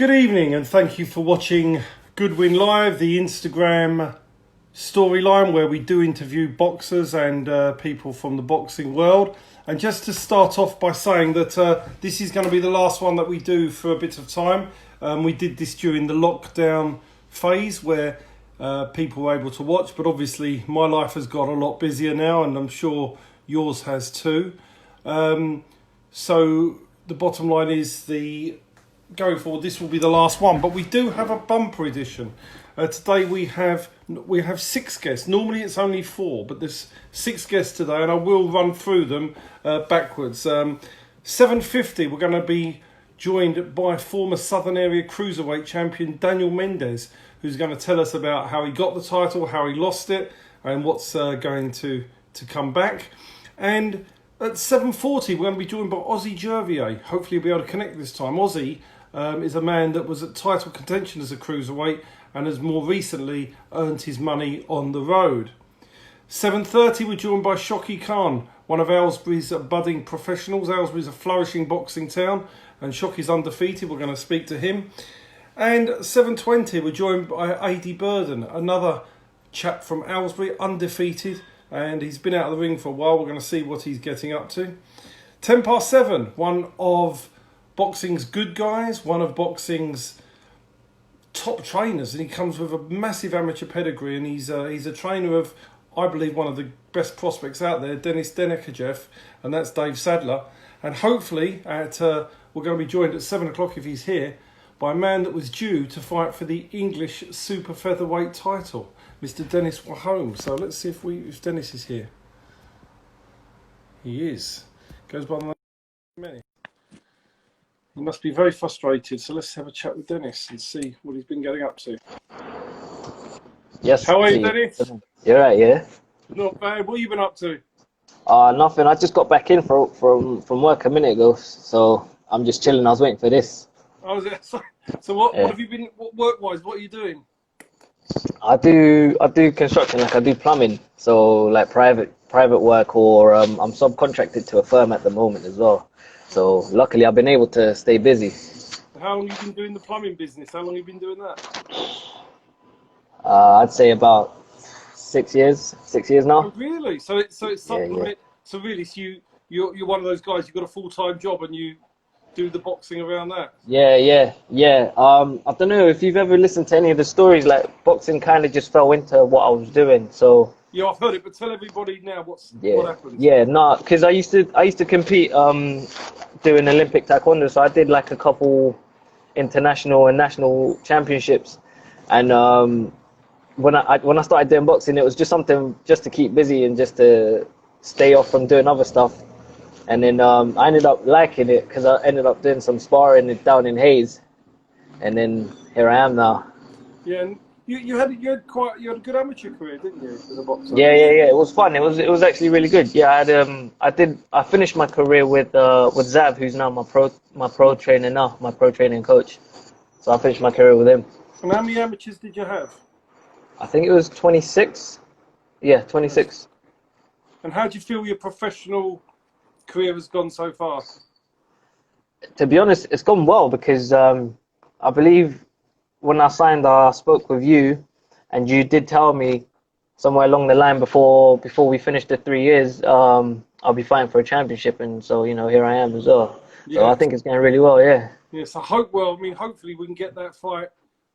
Good evening and thank you for watching Goodwin Live, the Instagram storyline where we do interview boxers and people from the boxing world. And just to start off by saying that this is going to be the last one that we do for a bit of time. We did this during the lockdown phase where people were able to watch, but obviously my life has got a lot busier now and I'm sure yours has too. So the bottom line is going forward, this will be the last one, but we do have a bumper edition. Today we have 6 guests. Normally it's only 4, but there's 6 guests today, and I will run through them backwards. 7:50, we're going to be joined by former Southern Area Cruiserweight champion Daniel Mendes, who's going to tell us about how he got the title, how he lost it, and what's going to come back. And at 7:40, we're going to be joined by Ossie Jervier. Hopefully he'll be able to connect this time. Ossie is a man that was at title contention as a cruiserweight and has more recently earned his money on the road. 7:30, we're joined by Shocki Khan, one of Aylesbury's budding professionals. Aylesbury's a flourishing boxing town and Shocki's undefeated. We're going to speak to him. And 7:20, we're joined by A.D. Burden, another chap from Aylesbury, undefeated, and he's been out of the ring for a while. We're going to see what he's getting up to. 7:10, one of boxing's good guys, one of boxing's top trainers, and he comes with a massive amateur pedigree, and he's a trainer of, I believe, one of the best prospects out there, Dennis Wahome, and that's Dave Sadler. And hopefully we're going to be joined at 7 o'clock, if he's here, by a man that was due to fight for the English super featherweight title, Mr. Dennis Wahome. So let's see if Dennis is here. He is. Goes by the name of many. He must be very frustrated, so let's have a chat with Dennis and see what he's been getting up to. Yes. How are you, Dennis? You're right, yeah? Not bad. What have you been up to? Nothing. I just got back in from work a minute ago, so I'm just chilling. I was waiting for this. Oh, is it? So what have you been, work-wise, what are you doing? I do construction, like I do plumbing, so like private work, or I'm subcontracted to a firm at the moment as well. So luckily I've been able to stay busy. How long have you been doing the plumbing business? How long have you been doing that? I'd say about 6 years. 6 years now. Oh, really? So it's something. Yeah. So really, you're one of those guys. You've got a full-time job and you do the boxing around that. Yeah. I don't know if you've ever listened to any of the stories. Like boxing kind of just fell into what I was doing. So. Yeah, I've heard it, but tell everybody now what happened. Yeah, no, because I used to compete doing Olympic taekwondo, so I did like a couple international and national championships, and when I started doing boxing, it was just something just to keep busy and just to stay off from doing other stuff, and then I ended up liking it because I ended up doing some sparring down in Hayes, and then here I am now. Yeah. And you had a good amateur career, didn't you, as a boxer? Yeah. It was fun. It was actually really good. Yeah, I finished my career with Zav, who's now my pro trainer now, my pro training coach. So I finished my career with him. And how many amateurs did you have? I think it was 26. Yeah, 26. And how do you feel your professional career has gone so far? To be honest, it's gone well because I believe when I signed, I spoke with you, and you did tell me somewhere along the line before we finished the 3 years, I'll be fighting for a championship, and so here I am as well. Yeah. So I think it's going really well, yeah. Yes, hopefully we can get that fight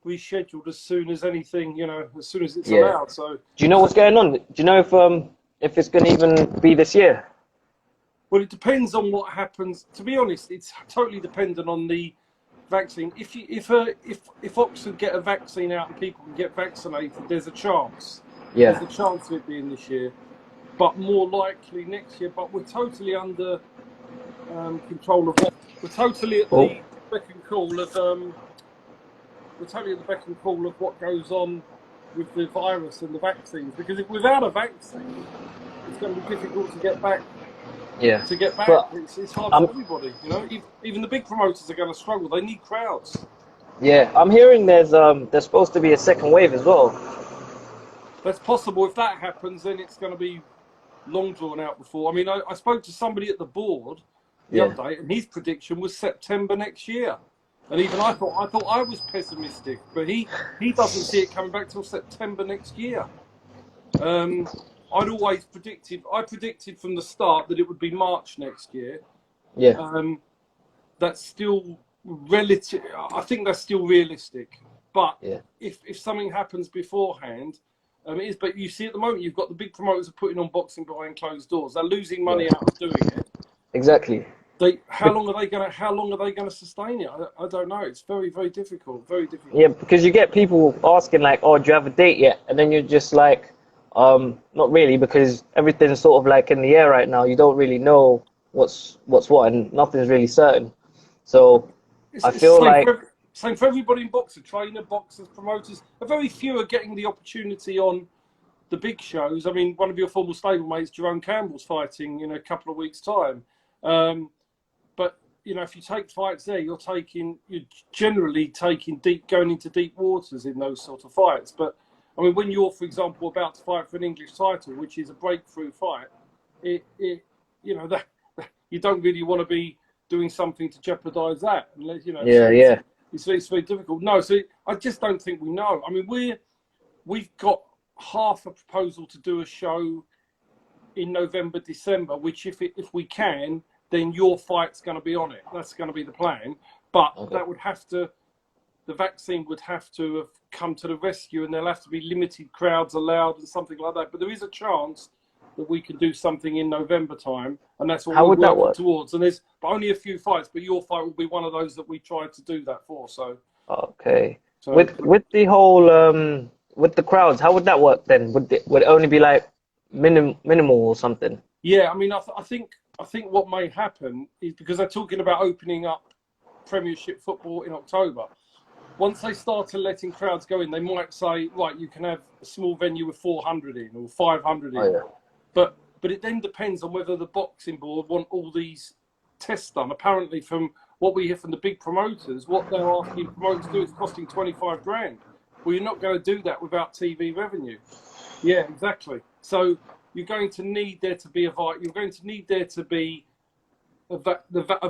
rescheduled as soon as anything, as soon as it's allowed. So. Do you know what's going on? Do you know if it's going to even be this year? Well, it depends on what happens. To be honest, it's totally dependent on the vaccine. If Oxford get a vaccine out and people can get vaccinated, there's a chance. Yeah. There's a chance of it being this year, but more likely next year. But we're totally under control of what. We're totally at the beck and call of. We're totally at the beck and call of what goes on with the virus and the vaccines. Because without a vaccine, it's going to be difficult to get back. Yeah. To get back, but it's hard for everybody. Even the big promoters are going to struggle. They need crowds. Yeah, I'm hearing there's supposed to be a second wave as well. That's possible. If that happens, then it's going to be long drawn out before. I mean, I spoke to somebody at the board the other day, and his prediction was September next year. And even I thought I was pessimistic, but he doesn't see it coming back till September next year. I'd always predicted from the start that it would be March next year. Yeah. That's still relative. I think that's still realistic. But Yeah. if something happens beforehand, it is. But you see, at the moment, you've got the big promoters are putting on boxing behind closed doors. They're losing money out of doing it. Exactly. How long are they going to sustain it? I don't know. It's very, very difficult. Very difficult. Yeah, because you get people asking like, "Oh, do you have a date yet?" And then you're just like, not really, because everything's sort of like in the air right now. You don't really know what's what, and nothing's really certain. So I It's feel like, same for everybody in boxing. Trainer, boxers, promoters. A very few are getting the opportunity on the big shows. I mean, one of your former stablemates, Jerome Campbell's fighting in a couple of weeks' time. But if you take fights there, you're generally going into deep waters in those sort of fights. But I mean, when you're, for example, about to fight for an English title, which is a breakthrough fight, that you don't really want to be doing something to jeopardise that. yeah, It's very difficult. No, so I just don't think we know. I mean, we've got half a proposal to do a show in November, December, which if we can, then your fight's going to be on it. That's going to be the plan. But that would have to, the vaccine would have to have come to the rescue, and there'll have to be limited crowds allowed and something like that. But there is a chance that we can do something in November time, and that's what how we're would that working work? towards. And there's only a few fights, but your fight will be one of those that we tried to do that for. So Okay. With the whole with the crowds, how would that work then? Would it only be like minimal or something? yeah, I mean, I think what may happen is, because they're talking about opening up Premiership football in October. Once they start letting crowds go in, they might say, right, you can have a small venue with 400 in or 500 in. Oh, yeah. But it then depends on whether the boxing board want all these tests done. Apparently, from what we hear from the big promoters, what they're asking promoters to do is costing 25 grand. Well, you're not going to do that without TV revenue. Yeah, exactly. So you're going to need there to be a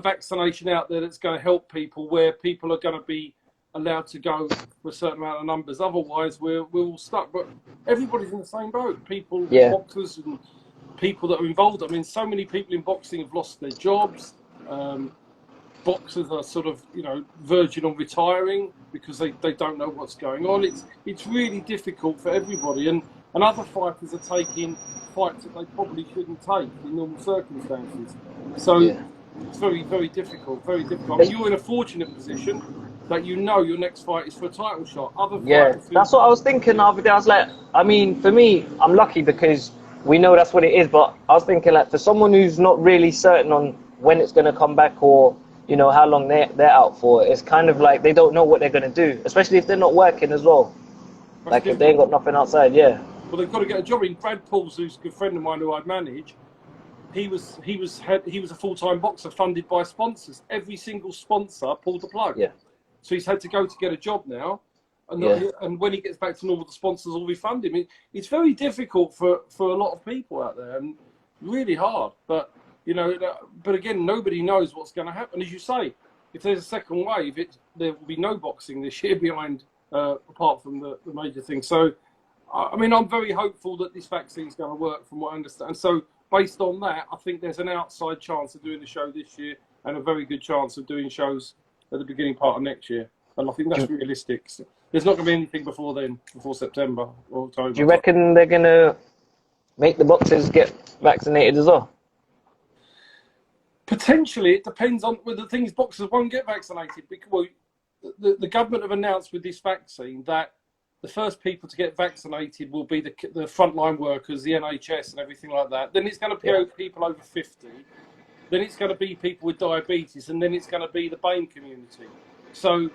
vaccination out there that's going to help people, where people are going to be allowed to go for a certain amount of numbers. Otherwise, we're all stuck. But everybody's in the same boat. People, boxers, and people that are involved. I mean, so many people in boxing have lost their jobs. Boxers are sort of, verging on retiring because they don't know what's going on. It's really difficult for everybody. And other fighters are taking fights that they probably shouldn't take in normal circumstances. So it's very, very difficult. Very difficult. I mean, you're in a fortunate position that your next fight is for a title shot. That's what I was thinking the other day. I was like, I mean, for me, I'm lucky because we know that's what it is. But I was thinking, like, for someone who's not really certain on when it's going to come back, or how long they're out for, it's kind of like they don't know what they're going to do, especially if they're not working as well. That's like difficult. If they ain't got nothing outside, Well, they've got to get a job. In Brad Pauls, who's a good friend of mine who I'd manage, he was a full-time boxer funded by sponsors. Every single sponsor pulled the plug. Yeah. So he's had to go to get a job now, and when he gets back to normal, the sponsors will refund him. It's very difficult for a lot of people out there, and really hard. But but again, nobody knows what's going to happen. As you say, if there's a second wave, there will be no boxing this year behind, apart from the major thing. So, I mean, I'm very hopeful that this vaccine is going to work, from what I understand. So, based on that, I think there's an outside chance of doing the show this year, and a very good chance of doing shows at the beginning part of next year. And I think that's realistic. So there's not going to be anything before then, before September or October. Do you reckon they're going to make the boxers get vaccinated as well? Potentially, it depends on whether the things boxers won't get vaccinated. Because the government have announced with this vaccine that the first people to get vaccinated will be the frontline workers, the NHS, and everything like that. Then it's going to be people over 50. Then it's going to be people with diabetes, and then it's going to be the BAME community. So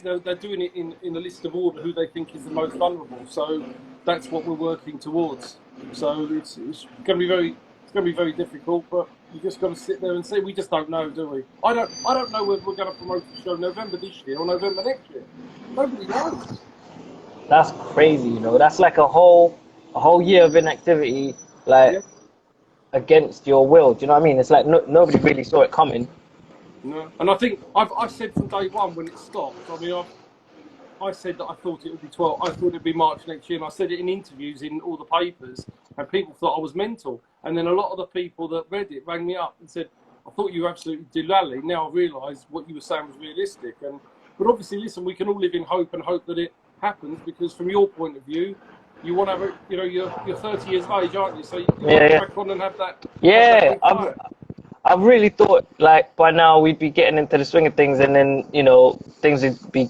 they're doing it in a list of order who they think is the most vulnerable. So that's what we're working towards. So it's going to be very difficult, but you just got to sit there and see. We just don't know, do we? I don't know whether we're going to promote the show November this year or November next year. Nobody knows. That's crazy, That's like a whole year of inactivity, like against your will. Do you know what I mean? It's like nobody really saw it coming. No. And I think I said from day one when it stopped. I mean, I said that I thought it would be 12. I thought it'd be March next year, and I said it in interviews in all the papers, and people thought I was mental. And then a lot of the people that read it rang me up and said, "I thought you were absolutely doolally. Now I realise what you were saying was realistic." But obviously, listen, we can all live in hope and hope that it happens, because from your point of view, you want to have you're 30 years of age, aren't you? So you want to crack on and have that. Yeah, Have that big fight. I really thought like by now we'd be getting into the swing of things, and then things would be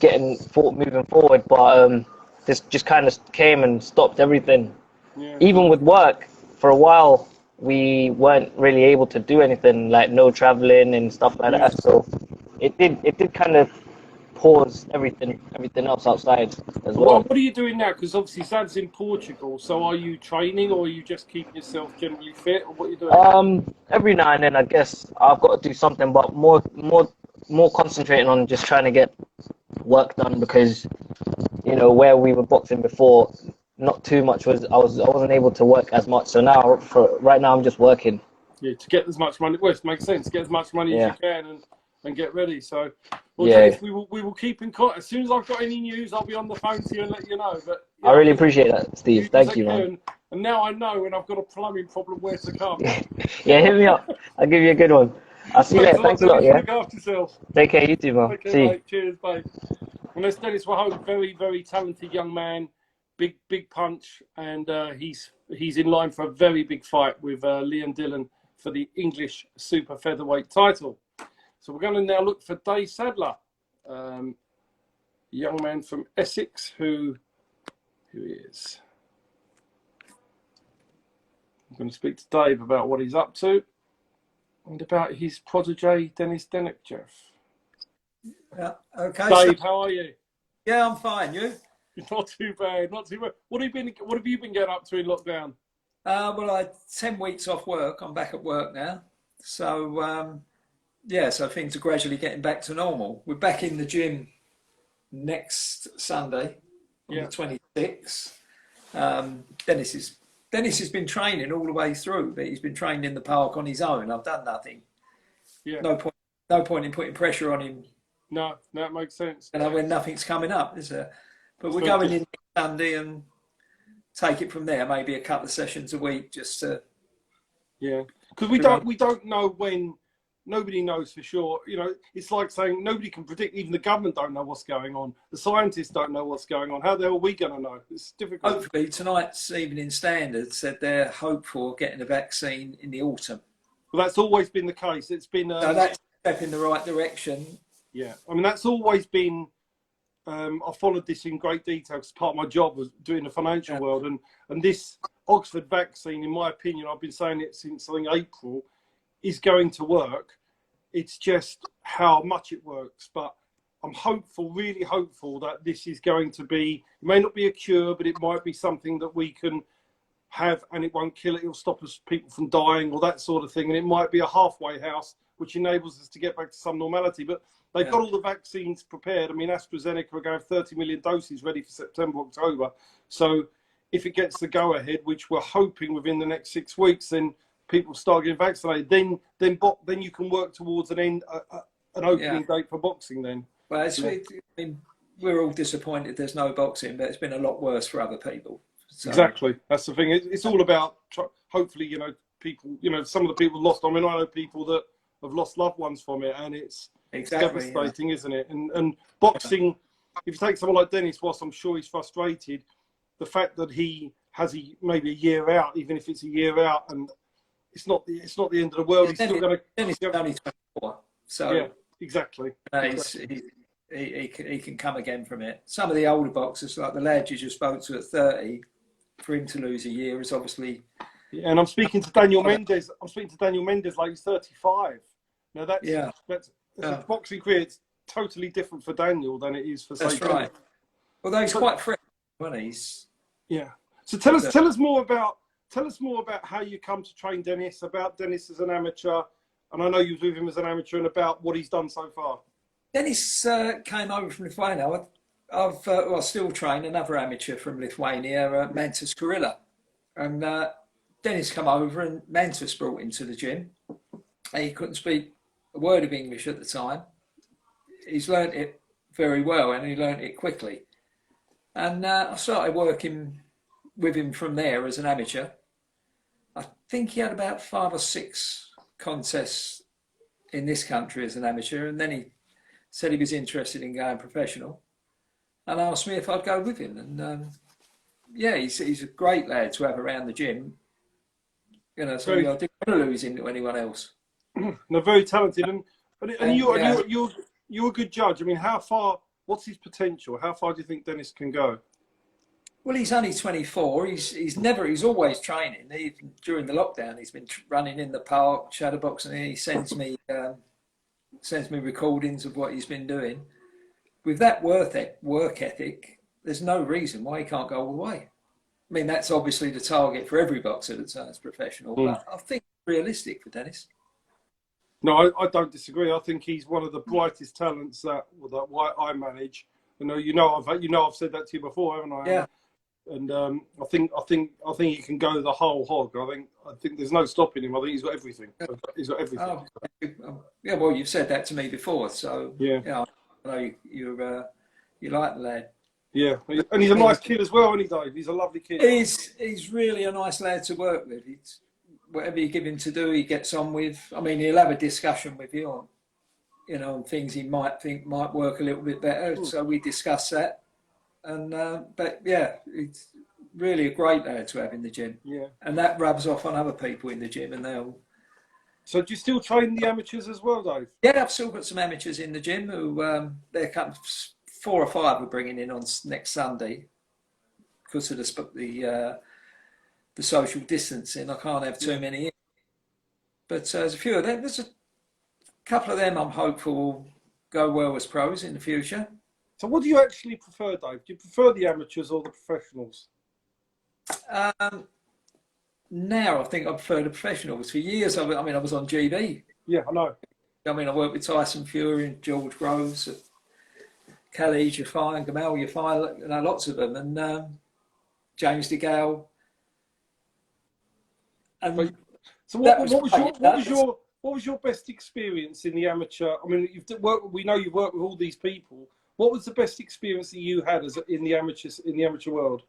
moving forward. But this just kind of came and stopped everything. Yeah. Even with work, for a while we weren't really able to do anything, like no traveling and stuff like that. So it did kind of pause everything else outside as well. What are you doing now? Because obviously Zad's in Portugal. So are you training, or are you just keeping yourself generally fit, or what are you doing? Every now and then, I guess I've got to do something, but more concentrating on just trying to get work done, because where we were boxing before, not too much I wasn't able to work as much. So now, right now, I'm just working. Yeah, to get as much money. Well, it makes sense. Get as much money as you can and get ready. So, Dennis, we will keep in contact. As soon as I've got any news, I'll be on the phone to you and let you know. But I really appreciate that, Steve. Thank you, man. And now I know when I've got a plumbing problem where to come. Yeah, hit me up. I'll give you a good one. I'll see you later. Thanks a lot. Yeah. Look after yourself. Take care. You too, man. Take care, See you. mate. Cheers, bye. And that's Dennis Wahome, very, very talented young man, big punch, and he's in line for a very big fight with Liam Dillon for the English super featherweight title. So we're going to now look for Dave Sadler, young man from Essex, who he is. I'm going to speak to Dave about what he's up to and about his protege, Dennis Denekjev. Yeah. Okay. Dave, how are you? Yeah, I'm fine. You? Not too bad. Not too bad. What have you been getting up to in lockdown? Well, I had 10 weeks off work. I'm back at work now. So, so things are gradually getting back to normal. We're back in the gym next Sunday on the 26th. Dennis has been training all the way through, but he's been training in the park on his own. I've done nothing. Yeah. No point in putting pressure on him. No, that makes sense. And when nothing's coming up, is there? But we're going in next Sunday and take it from there. Maybe a couple of sessions a week, just to. Yeah, because we don't know when. Nobody knows for sure. It's like saying nobody can predict. Even the government don't know what's going on. The scientists don't know what's going on. How the hell are we going to know? It's difficult. Hopefully, tonight's Evening Standard said they're hopeful of getting a vaccine in the autumn. Well, that's always been the case. It's been. So that's a step in the right direction. Yeah, I mean that's always been. I followed this in great detail because part of my job was doing the financial world, and this Oxford vaccine, in my opinion, I've been saying it since I think April, is going to work. It's just how much it works, but I'm hopeful, really hopeful, that this is going to be, it may not be a cure, but it might be something that we can have and it won't kill it. It'll stop us, people from dying or that sort of thing. And it might be a halfway house, which enables us to get back to some normality. But they've got all the vaccines prepared. I mean, AstraZeneca are going to have 30 million doses ready for September, October. So if it gets the go ahead, which we're hoping within the next 6 weeks, then people start getting vaccinated, then you can work towards an opening date for boxing then. Well, I mean, we're all disappointed there's no boxing, but it's been a lot worse for other people. So. Exactly. That's the thing. It's all about, hopefully, people, some of the people lost. I mean, I know people that have lost loved ones from it, and it's devastating, isn't it? And boxing, if you take someone like Dennis, whilst I'm sure he's frustrated, the fact that he has maybe a year out, even if it's a year out, and it's not the end of the world. He's still going to. Dennis is only 24, so yeah, exactly. He can come again from it. Some of the older boxers, like the lad you just spoke to at 30, for him to lose a year is obviously. Yeah, and I'm speaking to Daniel Mendes. Like he's 35. Now that's boxing career. It's totally different for Daniel than it is for. That's right. Although he's quite fresh, when he's. Yeah. So tell us more about how you come to train Dennis, about Dennis as an amateur, and I know you was with him as an amateur, and about what he's done so far. Dennis came over from Lithuania. I still train another amateur from Lithuania, Mendes, and Dennis come over, and Mendes brought him to the gym. He couldn't speak a word of English at the time. He's learnt it very well, and he learnt it quickly. And I started working with him from there as an amateur. I think he had about 5 or 6 contests in this country as an amateur, and then he said he was interested in going professional, and asked me if I'd go with him. And yeah, he's a great lad to have around the gym. You know, so I didn't want to lose him to anyone else. No, very talented, and you're a good judge. I mean, how far? What's his potential? How far do you think Dennis can go? Well, he's only 24. He's always training. Even during the lockdown, he's been running in the park, shadowboxing, and he sends me recordings of what he's been doing. With that work ethic, there's no reason why he can't go all the way. I mean, that's obviously the target for every boxer that turns professional, but I think it's realistic for Dennis. No, I don't disagree. I think he's one of the brightest talents that I manage. I've said that to you before, haven't I? Yeah. And I think he can go the whole hog. I think there's no stopping him. I think he's got everything. He's got everything. Oh, yeah, well, you've said that to me before, so yeah, I know you like the lad. Yeah, and he's a nice kid as well, isn't he, Dave? He's a lovely kid. He's really a nice lad to work with. Whatever you give him to do, he gets on with. I mean, he'll have a discussion with you on, on things he might think might work a little bit better. So we discuss that. And but yeah, it's really a great lad to have in the gym. Yeah, and that rubs off on other people in the gym, and they'll. So do you still train the amateurs as well, Dave? Yeah, I've still got some amateurs in the gym who they're kind of 4 or 5 we're bringing in on next Sunday because of the social distancing. I can't have too many in. But there's a few of them. There's a couple of them I'm hopeful will go well as pros in the future. So what do you actually prefer, Dave? Do you prefer the amateurs or the professionals? Now I think I prefer the professionals. For years, I was on GB. Yeah, I know. I mean, I worked with Tyson Fury and George Groves, Khalid Yafai and Gamal Yafai, lots of them, and James DeGale. And so what was your best experience in the amateur? I mean, we know you've worked with all these people. What was the best experience that you had in the amateur world?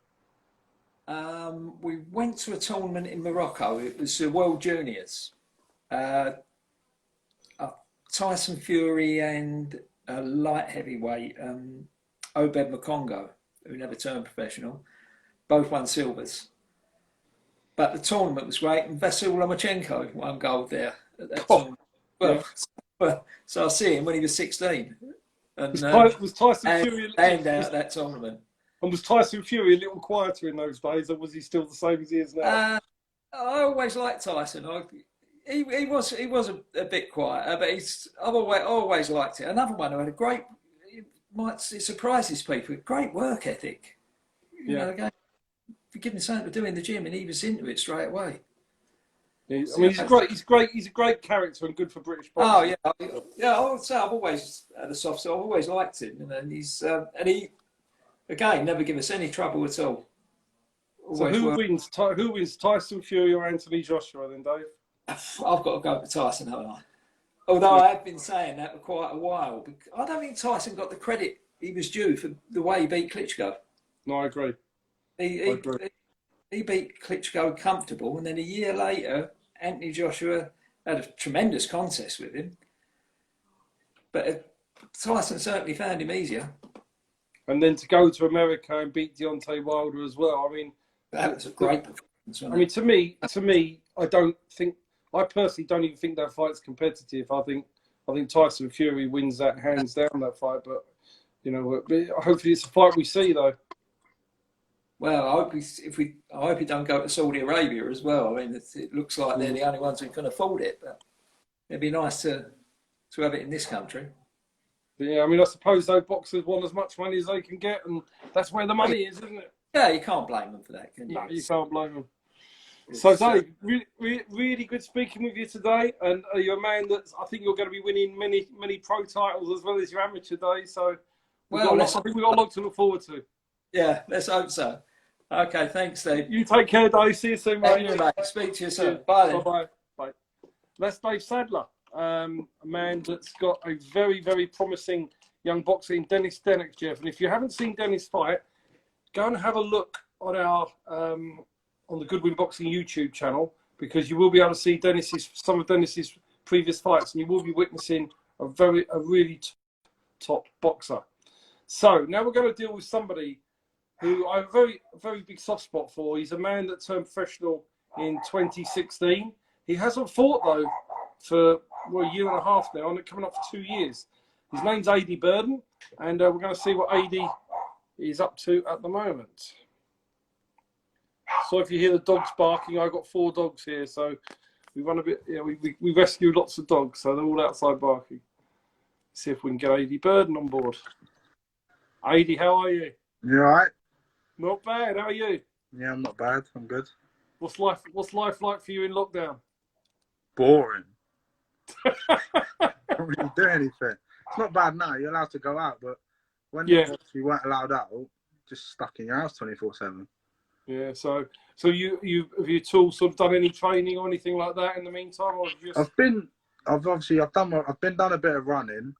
We went to a tournament in Morocco. It was the World Juniors. Tyson Fury and a light heavyweight, Obed Makongo, who never turned professional, both won silvers. But the tournament was great, and Vasyl Lomachenko won gold there at that tournament. Well, so I see him when he was 16. And was Tyson Fury out that tournament? And was Tyson Fury a little quieter in those days, or was he still the same as he is now? I always liked Tyson. He was a bit quieter, but I've always liked it. Another one who had it surprises people, great work ethic. You know, again, if you give him something to do in the gym, and he was into it straight away. He's a great character and good for British boxing. Oh yeah. I would say I've always had a soft spot. I've always liked him, and he's he again never give us any trouble at all. So who wins, Tyson Fury or Anthony Joshua then, Dave? I've got to go for Tyson, haven't I? Although I have been saying that for quite a while. I don't think Tyson got the credit he was due for the way he beat Klitschko. No, I agree. He beat Klitschko comfortable, and then a year later, Anthony Joshua had a tremendous contest with him. But Tyson certainly found him easier. And then to go to America and beat Deontay Wilder as well. I mean, that was a great performance. I mean, to me, I personally don't even think that fight's competitive. I think Tyson Fury wins that hands down, that fight. But hopefully it's a fight we see though. Well, I hope he don't go to Saudi Arabia as well. I mean, it looks like they're the only ones who can afford it. But it'd be nice to have it in this country. Yeah, I mean, I suppose those boxers want as much money as they can get, and that's where the money is, isn't it? Yeah, you can't blame them for that, can you? No, you can't blame them. So, Dave, really good speaking with you today, and you're a man that I think you're going to be winning many pro titles as well as your amateur days. So, I think we've got a lot to look forward to. Yeah, let's hope so. Okay, thanks, Dave. You take care, Dave. See you soon, mate. Speak to you soon. Bye then. Bye. That's Dave Sadler. a man that's got a very, very promising young boxer in Dennis Wahome. And if you haven't seen Dennis fight, go and have a look on our on the Goodwin Boxing YouTube channel, because you will be able to see some of Dennis's previous fights, and you will be witnessing a really top boxer. So now we're going to deal with somebody who I have a very, very big soft spot for. He's a man that turned professional in 2016. He hasn't fought, though, for a year and a half now, and coming up for 2 years. His name's Adi Burden, and we're going to see what Adi is up to at the moment. So if you hear the dogs barking, I've got 4 dogs here, so we run a bit. Yeah, we rescue lots of dogs, so they're all outside barking. See if we can get Adi Burden on board. Adi, how are you? You alright? Not bad. How are you? Yeah, I'm not bad. I'm good. What's life like for you in lockdown? Boring. Don't really do anything. It's not bad now. You're allowed to go out, but when you weren't allowed out, just stuck in your house 24/7. Yeah. So have you two sort of done any training or anything like that in the meantime, or just? I've been done a bit of running.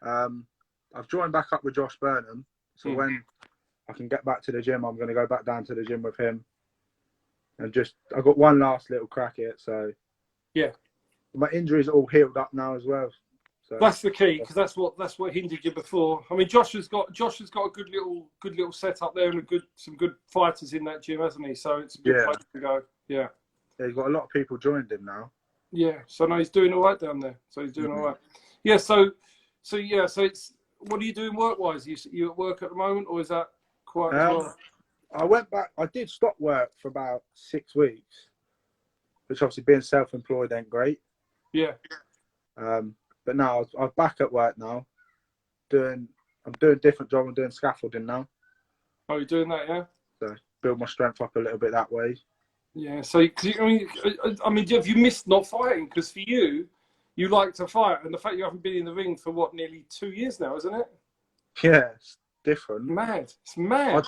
I've joined back up with Josh Burnham, so when I can get back to the gym, I'm going to go back down to the gym with him. And I got one last little crack at it, so yeah. My injuries are all healed up now as well. So that's the key, because that's what hindered you before. I mean, Josh has got a good little setup there, and some good fighters in that gym, hasn't he? So it's a good place to go. Yeah. Yeah, he's got a lot of people joined him now. Yeah. So no, he's doing all right down there. So he's doing all right. Yeah. So it's, what are you doing work-wise? You at work at the moment, or is that quite? I went back. I did stop work for about 6 weeks, which obviously being self-employed ain't great. Yeah. But now I'm back at work now. I'm doing a different job. I'm doing scaffolding now. Oh, you're doing that, yeah? So build my strength up a little bit that way. Yeah. So I mean, have you missed not fighting? Because for you like to fight, and the fact you haven't been in the ring for nearly 2 years now, isn't it? Yeah, it's different. Mad. It's mad.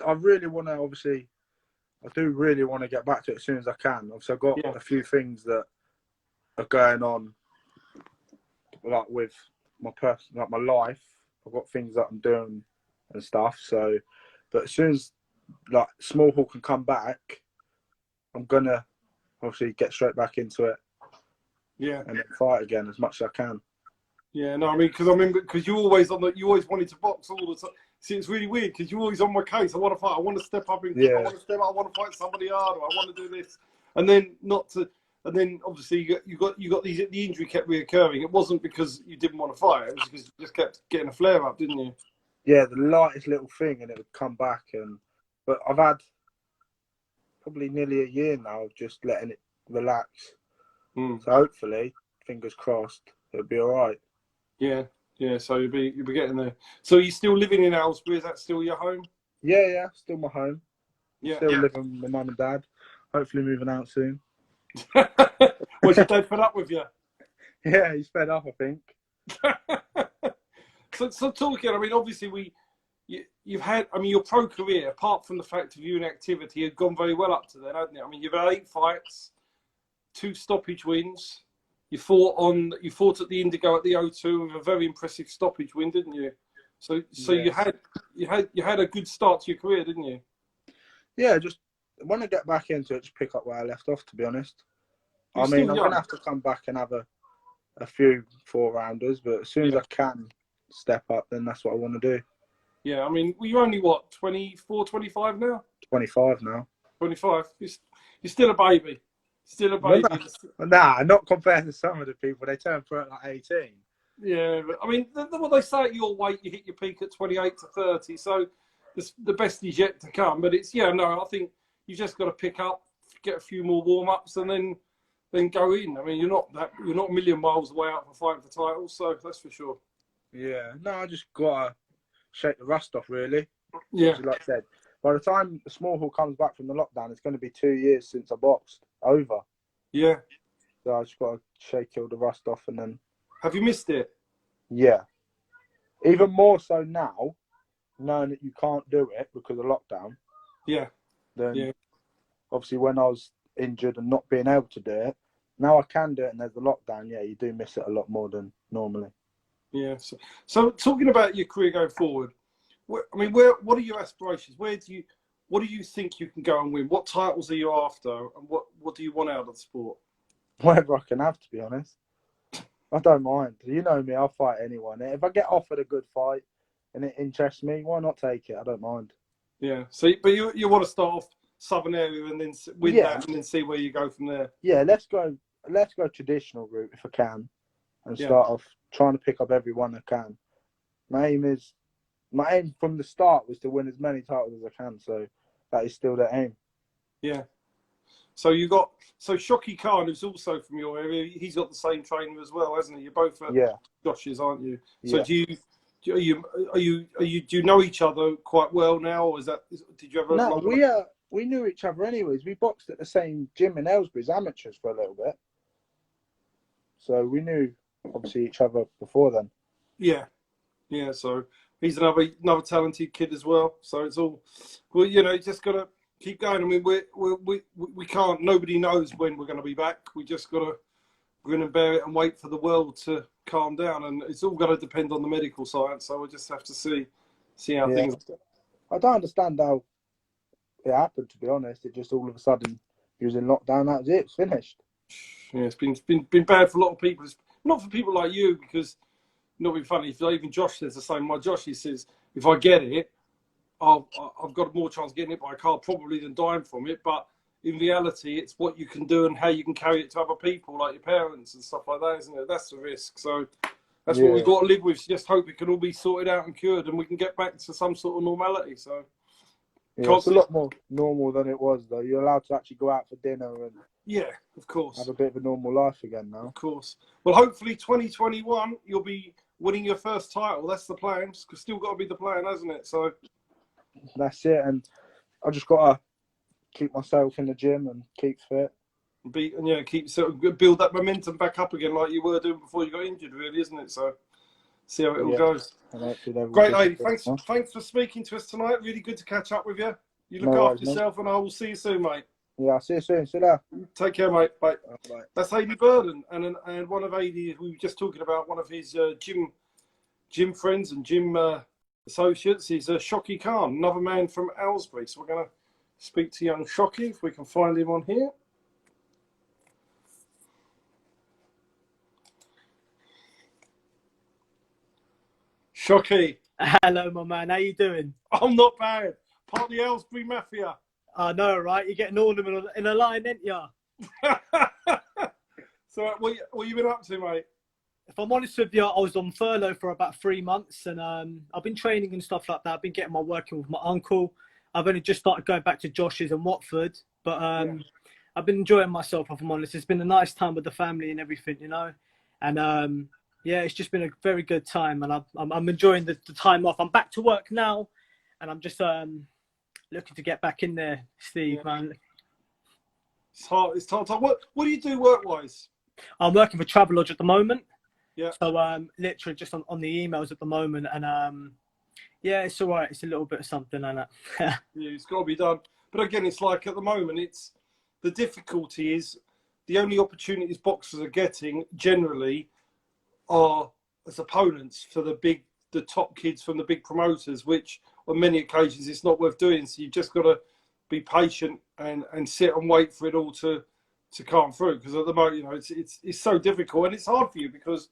I really want to, obviously, I do really want to get back to it as soon as I can. Obviously, I've got a few things that are going on, like with my my life. I've got things that I'm doing and stuff. So, but as soon as like Small Hall can come back, I'm gonna obviously get straight back into it. Yeah. And then fight again as much as I can. Yeah, no, I mean, because you always wanted to box all the time. See, it's really weird because you're always on my case. I want to fight. I want to step up. I want to step up. I want to fight somebody harder. I want to do this, and then And then obviously you got the injury kept reoccurring. It wasn't because you didn't want to fight. It was because you just kept getting a flare up, didn't you? Yeah, the lightest little thing, and it would come back. But I've had probably nearly a year now of just letting it relax. So hopefully, fingers crossed, it'll be all right. Yeah. So you'll be getting there. So you're still living in Aylesbury? Is that still your home? Yeah, still my home. Yeah. Still living with my mum and dad. Hopefully moving out soon. Was your dad fed up with you? Yeah, he's fed up, I think. So talking, I mean, obviously you've had, I mean, your pro career, apart from the fact of you in activity, had gone very well up to then, hadn't it? I mean, you've had 8 fights, 2 stoppage wins. You fought at the Indigo at the O2 with a very impressive stoppage win, didn't you? So yes. you had a good start to your career, didn't you? Yeah, just when I get back into it, just pick up where I left off, to be honest. I mean, I'm going to have to come back and have a few 4-rounders, but as soon as I can step up, then that's what I want to do. Yeah, I mean, well, you're only, what, 24, 25 now? 25 now. 25? You're still a baby. Still a baby. Nah, not compared to some of the people. They turn pro at like 18. Yeah, but I mean, what they say at your weight, you hit your peak at 28 to 30, so the best is yet to come. But it's, I think you just got to pick up, get a few more warm-ups, and then go in. I mean, you're not a million miles away out for fighting for titles, so that's for sure. Yeah, no, I just gotta shake the rust off, really. Yeah, like I said, by the time the Small Hall comes back from the lockdown, it's going to be 2 years since I boxed over. Yeah, so I just gotta shake all the rust off, and then. Have you missed it? Yeah, even more so now, knowing that you can't do it because of lockdown. Yeah. Then, obviously, when I was injured and not being able to do it, now I can do it, and there's the lockdown. Yeah, you do miss it a lot more than normally. Yeah. So talking about your career going forward, what are your aspirations? What do you think you can go and win? What titles are you after, and what do you want out of the sport? Whatever I can have, to be honest. I don't mind. You know me, I'll fight anyone. If I get offered a good fight and it interests me, why not take it? I don't mind. Yeah. So, but you want to start off southern area and then win that, and then see where you go from there. Yeah, let's go traditional route if I can, and start off trying to pick up everyone I can. My aim from the start was to win as many titles as I can. So that is still the aim. Yeah. So Shocki Khan, who's also from your area, he's got the same trainer as well, hasn't he? You're both Josh's, aren't you? So do you know each other quite well now, or did you ever? No, we knew each other anyways. We boxed at the same gym in Aylesbury as amateurs for a little bit, so we knew obviously each other before then. Yeah. So he's another talented kid as well. So it's all, well, you just got to keep going. I mean, we can't. Nobody knows when we're going to be back. We just got to grin and bear it and wait for the world to calm down. And it's all going to depend on the medical science. So we'll just have to see how things. I don't understand how it happened. To be honest, it just all of a sudden he was in lockdown. That was it. It's finished. Yeah, it's been bad for a lot of people. It's not for people like you, because not being funny. Even Josh says the same. My Josh, he says, if I get it, I've got more chance of getting it by a car probably than dying from it. But in reality, it's what you can do and how you can carry it to other people, like your parents and stuff like that, isn't it? That's the risk. So that's what we've got to live with. So just hope it can all be sorted out and cured, and we can get back to some sort of normality. So it's a lot more normal than it was, though. You're allowed to actually go out for dinner and of course, have a bit of a normal life again now. Of course. Well, hopefully 2021 you'll be winning your first title. That's the plan. It's still got to be the plan, hasn't it? So that's it. And I just got to keep myself in the gym and keep fit. Keep build that momentum back up again like you were doing before you got injured, really, isn't it? So see how it all goes. Great, lady. Thanks for speaking to us tonight. Really good to catch up with you. You look after yourself, and I will see you soon, mate. Yeah, I'll see you soon. See you there. Take care, mate. Bye. Bye. That's Aidy Burden, and one of Aidy, we were just talking about one of his gym friends and gym associates is Shocki Khan, another man from Aylesbury. So we're going to speak to young Shocki, if we can find him on here. Shocki. Hello, my man. How you doing? I'm not bad. Part of the Aylesbury Mafia. I know, right? You're getting all of them in a line, ain't you? So what you been up to, mate? If I'm honest with you, I was on furlough for about 3 months, and I've been training and stuff like that. I've been getting my working with my uncle. I've only just started going back to Josh's in Watford, but I've been enjoying myself, if I'm honest. It's been a nice time with the family and everything, and it's just been a very good time, and I'm enjoying the time off. I'm back to work now, and I'm just looking to get back in there, Steve, man. It's hard. What do you do work-wise? I'm working for Travelodge at the moment. Yeah. So literally just on the emails at the moment, and it's all right. It's a little bit of something, and it's got to be done. But again, it's like at the moment, it's the difficulty is the only opportunities boxers are getting generally are as opponents for the top kids from the big promoters, which on many occasions it's not worth doing. So you've just got to be patient and sit and wait for it all to come through. Because at the moment, it's so difficult, and it's hard for you because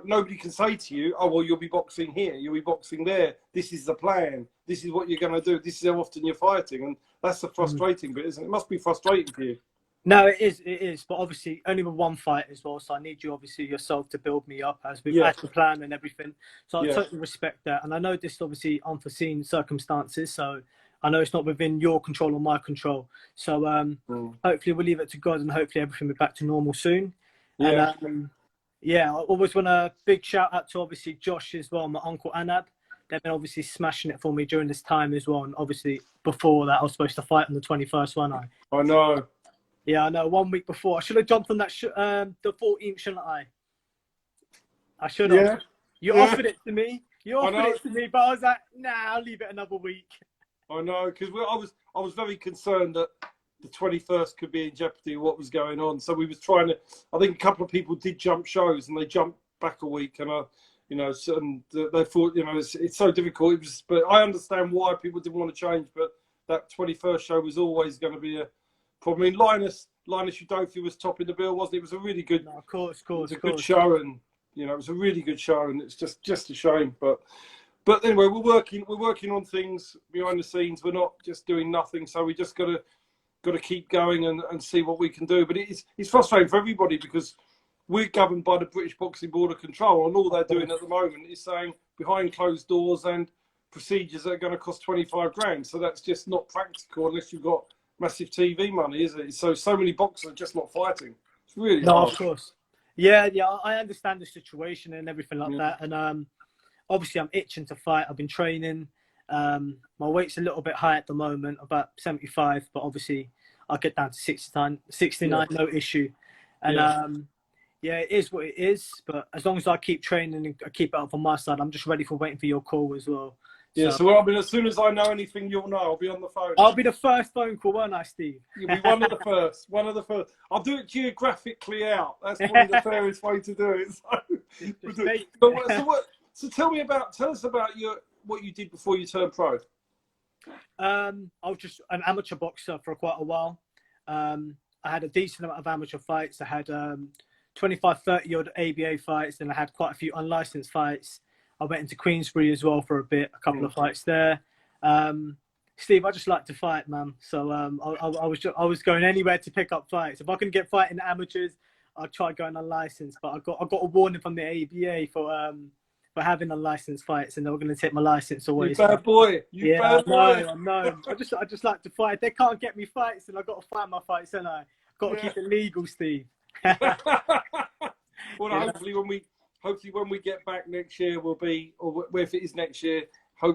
nobody can say to you, oh well, you'll be boxing here, you'll be boxing there. This is the plan. This is what you're going to do. This is how often you're fighting, and that's the frustrating bit, isn't it? It must be frustrating for you. No, it is. But obviously, only with one fight as well. So I need you, obviously, yourself to build me up as we've had the plan and everything. So I totally respect that. And I know this is obviously unforeseen circumstances. So I know it's not within your control or my control. So hopefully we'll leave it to God, and hopefully everything will be back to normal soon. Yeah. And I always want a big shout out to obviously Josh as well, my uncle Anab. They've been obviously smashing it for me during this time as well. And obviously before that, I was supposed to fight on the 21st, wasn't I? I know. Yeah, I know. 1 week before, I should have jumped on that the 14th, shouldn't I? I should have. Yeah. You offered it to me. But I was like, nah, I'll leave it another week. I know, because I was very concerned that the 21st could be in jeopardy of what was going on. So we was trying to. I think a couple of people did jump shows, and they jumped back a week, and and they thought, it's so difficult. It was, but I understand why people didn't want to change. But that 21st show was always going to be a problem. I mean, Linus Udofia was topping the bill, wasn't it? It was a really good. No, of course. It was a good show, and it was a really good show, and it's just a shame. But anyway, we're working on things behind the scenes. We're not just doing nothing. So we just got to keep going and see what we can do. But it's frustrating for everybody because we're governed by the British Boxing Board of Control, and all they're doing at the moment is saying behind closed doors and procedures that are going to cost 25 grand. So that's just not practical unless you've got massive TV money, is it? So many boxers are just not fighting. It's really hard. Of course. Yeah, I understand the situation and everything like that. And obviously, I'm itching to fight. I've been training. My weight's a little bit high at the moment, about 75, but obviously I'll get down to 69, no issue. And it is what it is. But as long as I keep training and I keep it up on my side, I'm just ready for waiting for your call as well. Yeah, so I mean, as soon as I know anything, you'll know. I'll be on the phone. I'll be the first phone call, won't I, Steve? You'll be one of the first. One of the first. I'll do it geographically out. That's probably the fairest way to do it. So tell us about what you did before you turned pro. I was just an amateur boxer for quite a while. I had a decent amount of amateur fights. I had 25, 30 odd ABA fights, and I had quite a few unlicensed fights. I went into Queensbury as well for a bit, a couple of fights there. Steve, I just like to fight, man. So I was going anywhere to pick up fights. If I can get fighting amateurs, I'd try going unlicensed. But I got a warning from the ABA for having unlicensed fights, and they were going to take my license away. You bad boy. Bad boy. I know. I just like to fight. They can't get me fights, and I got to fight my fights, and I got to keep it legal, Steve. Well, hopefully when we get back next year, we'll be, or if it is next year,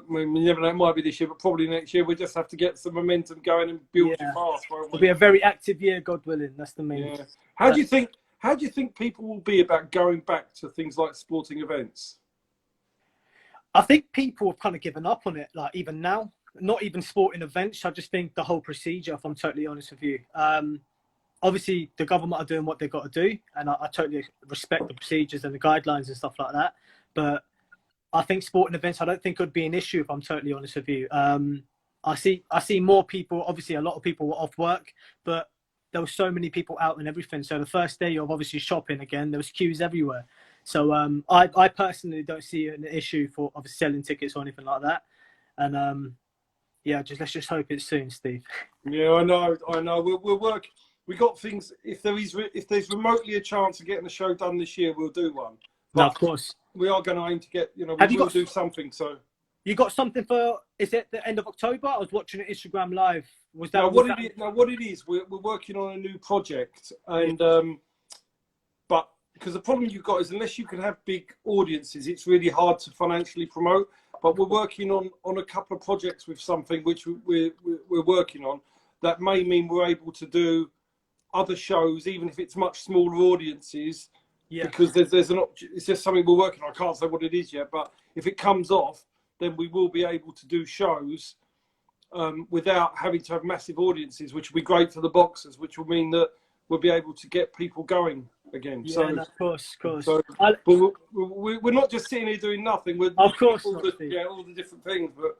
we never know, it might be this year, but probably next year, we just have to get some momentum going and build it fast. It'll be a very active year, God willing. That's the main. Yeah. How do you think people will be about going back to things like sporting events? I think people have kind of given up on it, like even now, not even sporting events. I just think the whole procedure, if I'm totally honest with you. Obviously, the government are doing what they've got to do, and I totally respect the procedures and the guidelines and stuff like that. But I think sporting events, I don't think would be an issue, if I'm totally honest with you. I see more people. Obviously, a lot of people were off work, but there were so many people out and everything. So the first day of obviously shopping again, there was queues everywhere. So I personally don't see an issue for obviously selling tickets or anything like that. And let's just hope it's soon, Steve. Yeah, I know. We'll work. We got things. If there's remotely a chance of getting the show done this year, we'll do one. But no, of course. We are going to aim to get. We will do something. So you got something for? Is it the end of October? I was watching an Instagram live. Was that? What it is? We're working on a new project, and but because the problem you've got is unless you can have big audiences, it's really hard to financially promote. But we're working on a couple of projects with something which we're working on that may mean we're able to do other shows, even if it's much smaller audiences, because there's an option. It's just something we're working on. I can't say what it is yet, but if it comes off, then we will be able to do shows without having to have massive audiences, which will be great for the boxers, which will mean that we'll be able to get people going again. Yeah, so, no, of course. So, but we're not just sitting here doing nothing. We're of course, all the different things, but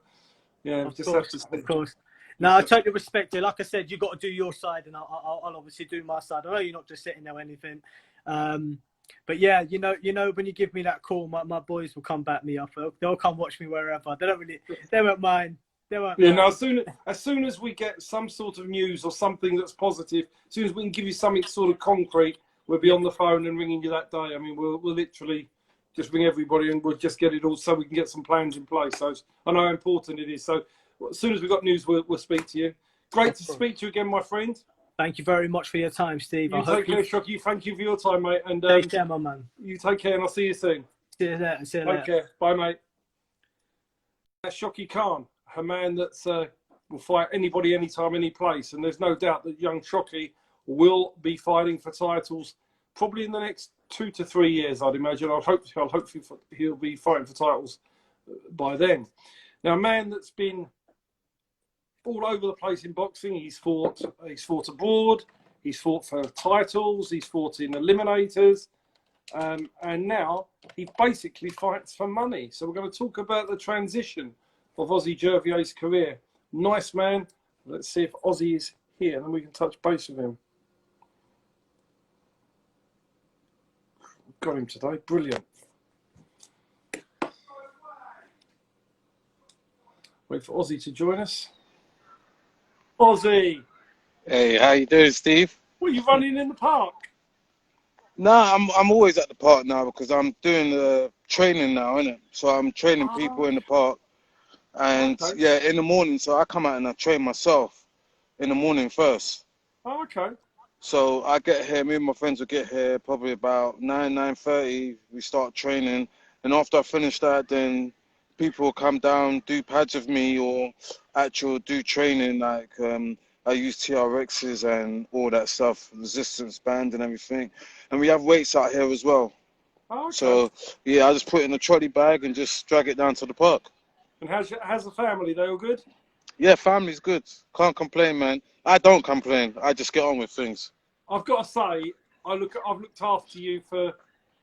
have to. Of course. No, I totally respect it. Like I said, you've got to do your side, and I'll obviously do my side. I know you're not just sitting there or anything. But yeah, you know, when you give me that call, my boys will come back me up. They'll come watch me wherever. They won't mind. Now, as soon as we get some sort of news or something that's positive, as soon as we can give you something sort of concrete, we'll be on the phone and ringing you that day. I mean, we'll literally just ring everybody and we'll just get it all so we can get some plans in place. So I know how important it is. So as soon as we've got news, we'll speak to you. Great to speak to you again, my friend. Thank you very much for your time, Steve. You take care, Shocki. Thank you for your time, mate. And take care, my man. You take care, and I'll see you soon. See you later. Take care. Bye, mate. That's Shocki Khan, a man that's will fight anybody, anytime, any place. And there's no doubt that young Shocki will be fighting for titles probably in the next 2 to 3 years, I'd imagine. I'll hope he'll be fighting for titles by then. Now, a man that's been all over the place in boxing. He's fought abroad. He's fought for titles. He's fought in eliminators. And now he basically fights for money. So we're going to talk about the transition of Ossie Jervier's career. Nice man. Let's see if Ossie is here, and then we can touch base with him. Got him today. Brilliant. Wait for Ossie to join us. Ossie! Hey, how you doing, Steve? What, are you running in the park? Nah, I'm always at the park now because I'm doing the training now, innit? So I'm training people in the park. And okay. yeah, in the morning, so I come out and I train myself in the morning first. Oh, okay. So I get here, me and my friends will get here probably about 9:30. We start training. And after I finish that, then people will come down, do pads with me or actual do training like I use TRXs and all that stuff, resistance band and everything. And we have weights out here as well. Oh, okay. So yeah, I just put it in a trolley bag and just drag it down to the park. And how's the family? They all good? Yeah, family's good. Can't complain, man. I don't complain. I just get on with things. I've got to say, I've looked after you for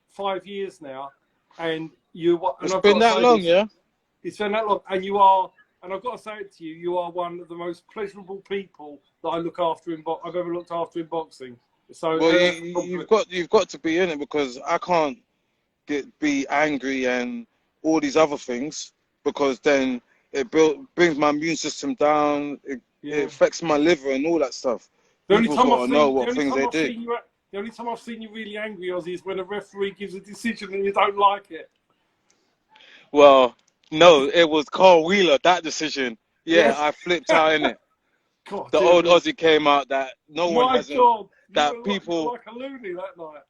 5 years now, and It's been that long, yeah? It's been that long, and you are, and I've got to say it to you, you are one of the most pleasurable people that I've ever looked after in boxing. So well, you've got to be in it because I can't be angry and all these other things because then it brings my immune system down. It affects my liver and all that stuff. The only People gotta know what things they do. The only time I've seen you really angry, Ossie, is when a referee gives a decision and you don't like it. Well, no, it was Carl Wheeler, that decision. Yeah, Yes. I flipped out in it. God, The old Ossie came out that no one hasn't. God, That you were people, like a loony that night.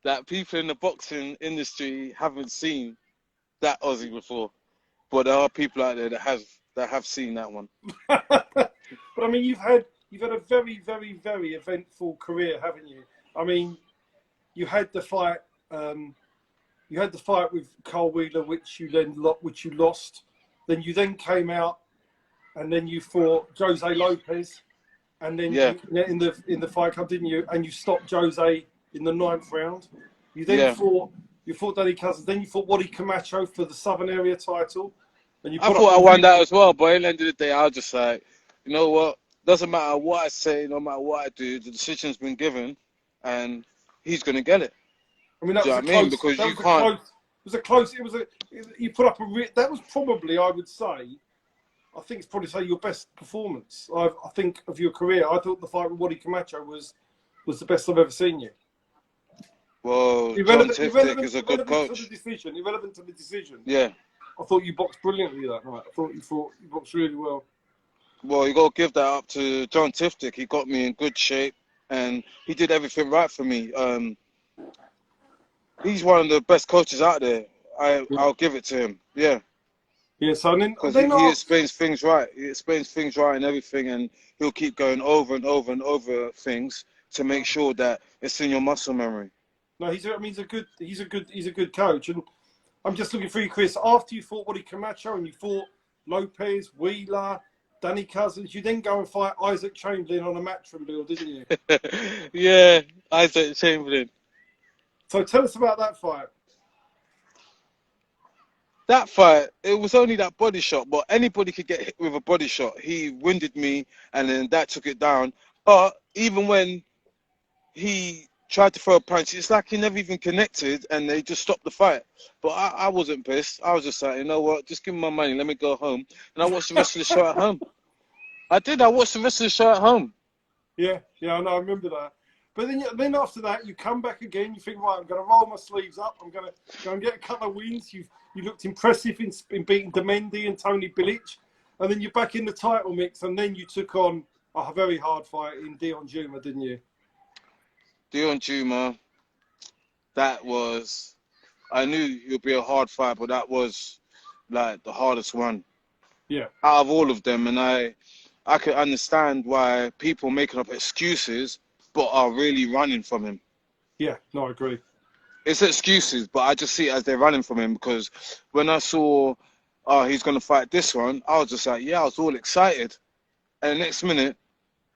that people in the boxing industry haven't seen that Ossie before, but there are people out there that have seen that one. But I mean, you've had a very, very, very eventful career, haven't you? I mean, you had the fight. You had the fight with Carl Wheeler, which you lost. Then you came out, and then you fought Jose Lopez, and then in the Fight Club, didn't you? And you stopped Jose in the 9th round. You then fought Danny Cousins. Then you fought Wally Camacho for the Southern Area title. And I thought I won that as well, but at the end of the day, I was just like, you know what? Doesn't matter what I say, no matter what I do, the decision's been given, and he's gonna get it. I mean, that was you put up that was probably, I would say, I think it's probably your best performance. I think of your career. I thought the fight with Wally Camacho was the best I've ever seen you. Well, John Tiftik is a good coach. Irrelevant to the decision. Yeah. I thought you boxed brilliantly that night. I thought you boxed really well. Well, you got to give that up to John Tiftik. He got me in good shape, and he did everything right for me. He's one of the best coaches out there. I'll give it to him. Yeah. Yeah, so because he explains things right. He explains things right and everything, and he'll keep going over and over and over things to make sure that it's in your muscle memory. No, he's a good coach, and I'm just looking for you, Chris. After you fought Wally Camacho and you fought Lopez, Wheeler, Danny Cousins, you then go and fight Isaac Chamberlain on a matchroom bill, didn't you? Yeah, Isaac Chamberlain. So tell us about that fight. That fight, it was only that body shot, but anybody could get hit with a body shot. He winded me, and then that took it down. But even when he tried to throw a punch, it's like he never even connected, and they just stopped the fight. But I wasn't pissed. I was just like, you know what, just give me my money, let me go home. And I watched the rest of the show at home. I watched the rest of the show at home. Yeah, I know, I remember that. But then after that, you come back again, you think, right, I'm going to roll my sleeves up, I'm going to go and get a couple of wins. You looked impressive in beating Mendes and Tony Bilic. And then you're back in the title mix, and then you took on a very hard fight in Dion Juma, didn't you? Dion Juma, that was, I knew it would be a hard fight, but that was like the hardest one. Yeah. Out of all of them, and I could understand why people making up excuses, but are really running from him. Yeah, no, I agree. It's excuses, but I just see it as they're running from him, because when I saw, he's going to fight this one, I was just like, yeah, I was all excited. And the next minute,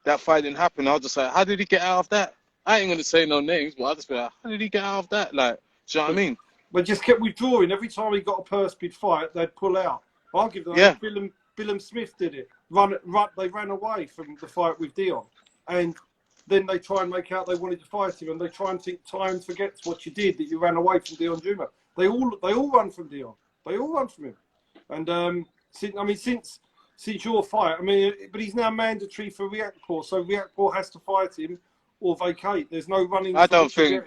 that fight didn't happen. I was just like, how did he get out of that? I ain't gonna say no names, but I'll just be like, how did he get out of that? Like, do you know what I mean? They just kept withdrawing. Every time he got a purse bid fight, they'd pull out. I'll give them. Yeah. Billum Smith did it. They ran away from the fight with Dion, and then they try and make out they wanted to fight him, and they try and think time forgets what you did, that you ran away from Dion Juma. They all run from Dion. They all run from him. And since your fight, but he's now mandatory for Riakporhe, so Riakporhe has to fight him or vacate. There's no running. I don't think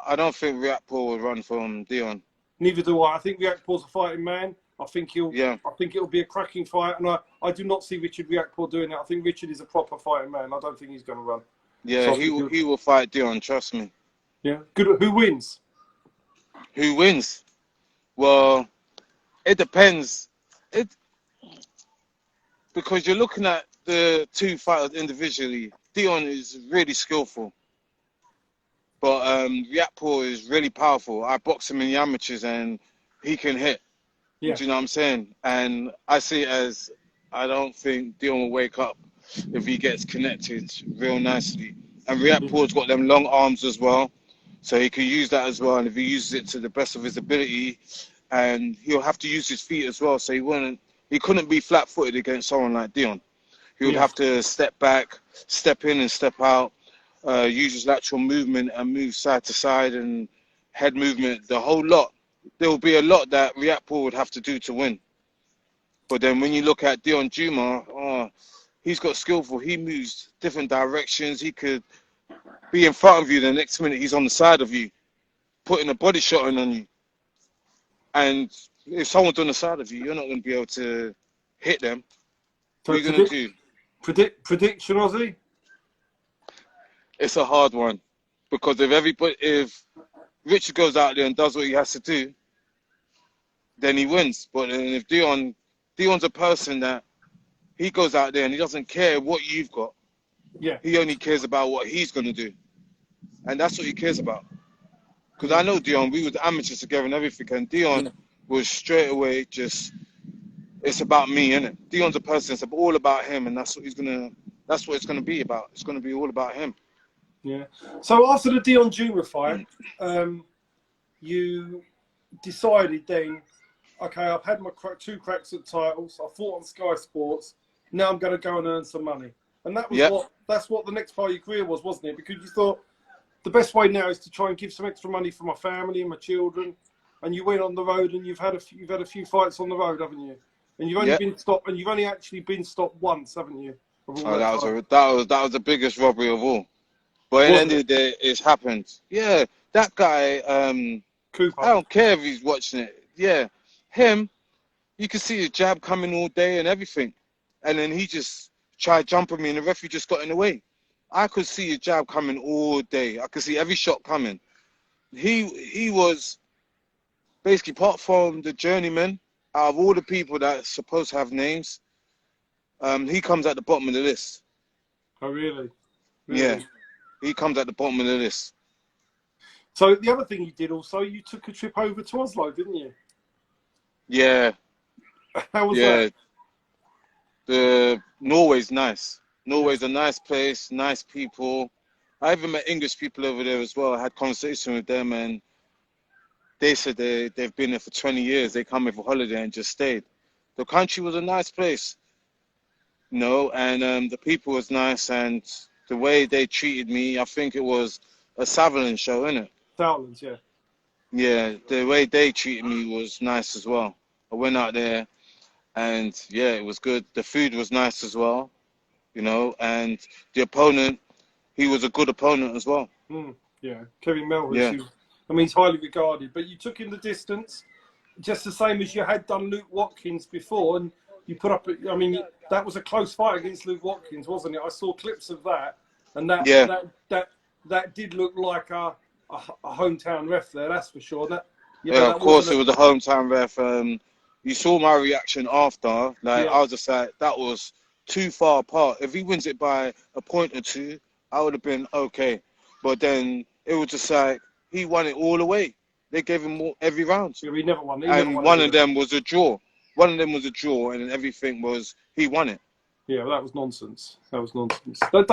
Riakporhe will run from Dion. Neither do I. I think Riakporhe's a fighting man. I think it'll be a cracking fight, and I do not see Richard Riakporhe doing that. I think Richard is a proper fighting man. I don't think he's going to run. Yeah, so he will fight Dion. Trust me. Yeah, good. Who wins? Who wins? Well, it depends. Because you're looking at the two fighters individually. Dion is really skillful, but Riakporhe is really powerful. I box him in the amateurs, and he can hit. Yeah. Do you know what I'm saying? And I see it as, I don't think Dion will wake up if he gets connected real nicely. And Riakporhe's got them long arms as well, so he can use that as well. And if he uses it to the best of his ability, and he'll have to use his feet as well, so he couldn't be flat-footed against someone like Dion. He would have to step back, step in and step out, use his lateral movement and move side to side and head movement, the whole lot. There will be a lot that Riakporhe would have to do to win. But then when you look at Dion Juma, he's got skillful. He moves different directions. He could be in front of you. The next minute he's on the side of you, putting a body shot on you. And if someone's on the side of you, you're not going to be able to hit them. So what are you going to do? Prediction, Ossie? It's a hard one. Because if Richard goes out there and does what he has to do, then he wins. But if Dion's a person that he goes out there and he doesn't care what you've got. Yeah. He only cares about what he's going to do. And that's what he cares about. Because I know Dion, we were amateurs together and everything, and Dion was straight away just, it's about me, innit? Dion's a person, it's all about him, and that's what it's gonna be about. It's gonna be all about him. Yeah. So after the Dion Juma fight, you decided then, okay, I've had my 2 cracks at titles. I fought on Sky Sports. Now I'm going to go and earn some money. And that was that's what the next part of your career was, wasn't it? Because you thought the best way now is to try and give some extra money for my family and my children. And you went on the road, and you've had a few fights on the road, haven't you? And you've only been stopped, and you've only actually been stopped once, haven't you? That was the biggest robbery of all. But in the end of the day, it's happened. Yeah, that guy, Cooper. I don't care if he's watching it. Yeah, him, you can see his jab coming all day and everything. And then he just tried jumping me, and the referee just got in the way. I could see his jab coming all day. I could see every shot coming. He was basically, apart from the journeyman, out of all the people that are supposed to have names, he comes at the bottom of the list. Oh, really? Yeah, he comes at the bottom of the list. So the other thing you did also, you took a trip over to Oslo, didn't you? Yeah. How was that? Norway's nice. Norway's a nice place, nice people. I even met English people over there as well. I had conversation with them, and they said they've been there for 20 years. They come here for holiday and just stayed. The country was a nice place, and the people was nice, and the way they treated me, I think it was a Sutherland show, innit? Sutherland's, yeah. Yeah, the way they treated me was nice as well. I went out there, and yeah, it was good. The food was nice as well, and the opponent, he was a good opponent as well. Yeah, Kevin Melrose. Yeah. He's highly regarded, but you took him the distance, just the same as you had done Luke Watkins before, and you put up. That was a close fight against Luke Watkins, wasn't it? I saw clips of that, and that did look like a hometown ref there. That's for sure. Of course, it was a hometown ref. You saw my reaction after. I was just like, that was too far apart. If he wins it by a point or two, I would have been okay. But then it was just like, he won it all the way. They gave him every round. Yeah, he never won. One of them was a draw. One of them was a draw, and everything was, he won it. Yeah, well, that was nonsense. That was nonsense. That